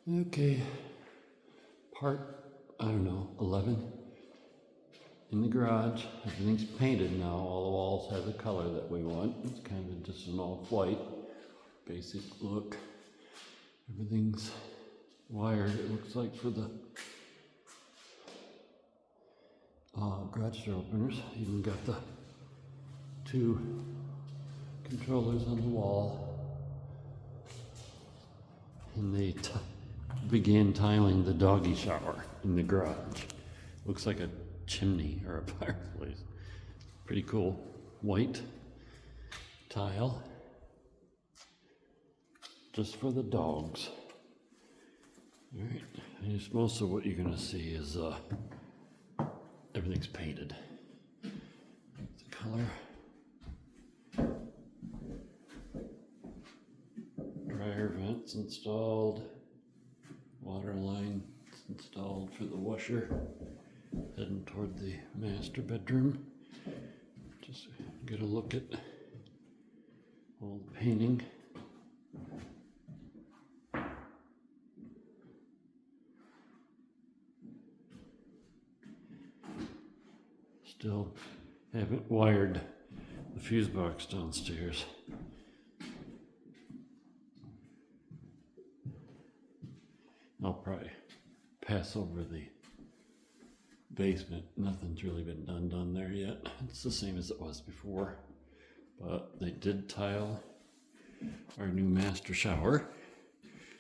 Okay, part, I don't know, 11. In the garage, everything's painted now. All the walls have the color that we want. It's kind of just an off-white basic look. Everything's wired, it looks like, for the garage door openers. Even got the two controllers on the wall. And they began tiling the doggy shower in the garage. Looks like a chimney or a fireplace. Pretty cool. White tile. Just for the dogs. Alright, I guess most of what you're gonna see is everything's painted. The color. Dryer vents installed. Water line installed for the washer. Heading toward the master bedroom. Just get a look at all the painting. Still haven't wired the fuse box downstairs. I'll probably pass over the basement. Nothing's really been done there yet. It's the same as it was before, but they did tile our new master shower.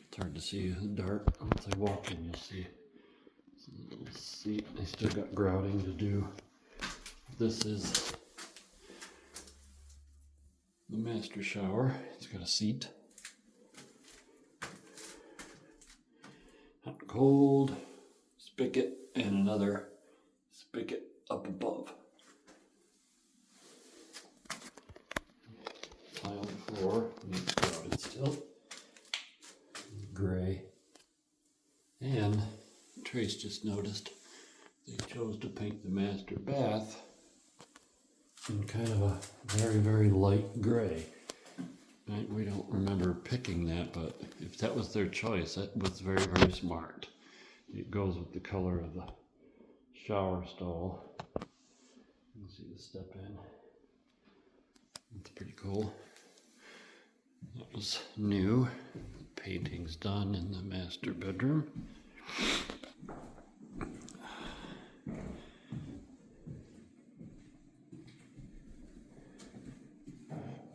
It's hard to see in the dark. Once I walk in, you'll see it's a little seat. They still got grouting to do. This is the master shower. It's got a seat. Hot and cold, spigot, and another spigot up above. Tile floor, needs grouted still. Gray. And Trace just noticed they chose to paint the master bath in kind of a very, very light gray. Right? We don't remember picking that, but if that was their choice, that was very, very smart. It goes with the color of the shower stall. You can see the step in. It's pretty cool. That was new. Painting's done in the master bedroom.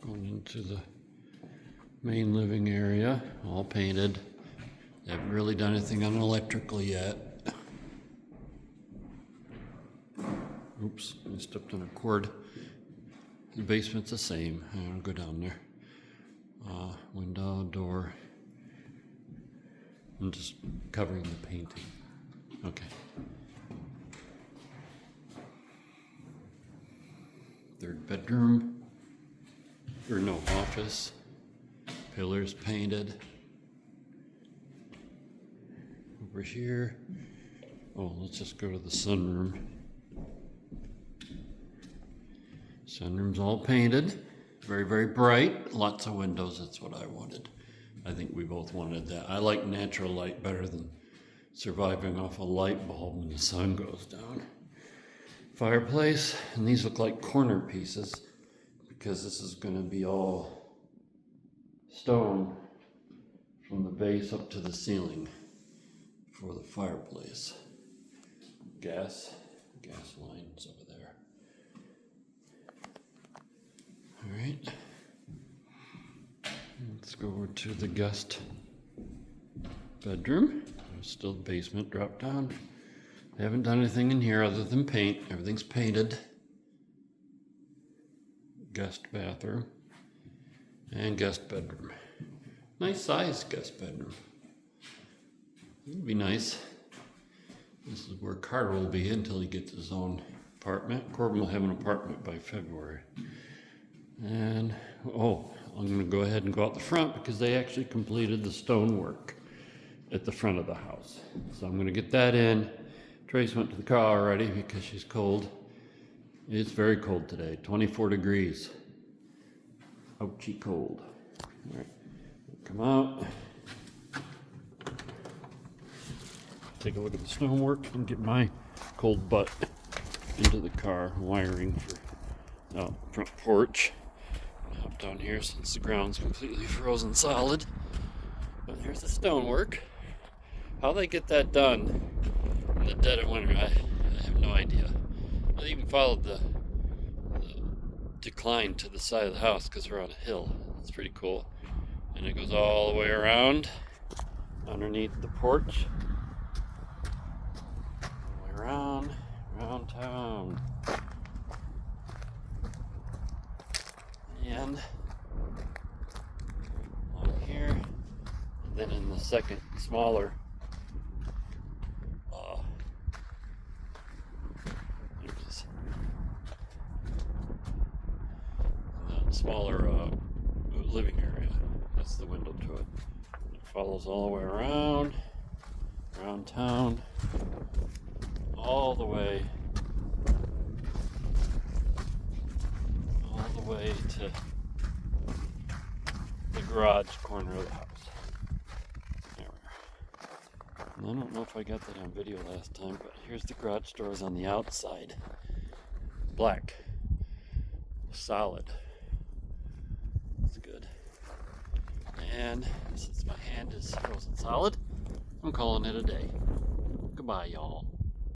Going into the main living area, all painted. They haven't really done anything on electrical yet. Oops, I stepped on a cord. The basement's the same. I'll go down there. Window, door. I'm just covering the painting. Okay. Third bedroom. Or no, office. Pillars painted. Over here. Oh, let's just go to the sunroom. Sunroom's all painted. Very, very bright. Lots of windows. That's what I wanted. I think we both wanted that. I like natural light better than surviving off a light bulb when the sun goes down. Fireplace. And these look like corner pieces because this is going to be all stone from the base up to the ceiling for the fireplace. Gas lines over there. All right. Let's go over to the guest bedroom. There's still the basement, drop down. They haven't done anything in here other than paint. Everything's painted. Guest bathroom and guest bedroom. Nice size guest bedroom. It'd be nice. This is where Carter will be until he gets his own apartment. Corbin will have an apartment by February. And, I'm going to go ahead and go out the front because they actually completed the stonework at the front of the house. So I'm going to get that in. Trace went to the car already because she's cold. It's very cold today, 24 degrees. Ouchie cold. All right, come out. take a look at the stonework and get my cold butt into the car. Wiring for front porch. Hop down here since the ground's completely frozen solid. But here's the stonework. How they get that done in the dead of winter, I have no idea. I even followed the decline to the side of the house because we're on a hill. It's pretty cool. And it goes all the way around underneath the porch. All the way around town. And along here. And then in the second, smaller living area. That's the window to it. It follows all the way around town, all the way to the garage corner of the house. There we are. And I don't know if I got that on video last time, but here's the garage doors on the outside. Black. Solid. That's good. And since my hand is frozen solid, I'm calling it a day. Goodbye, y'all.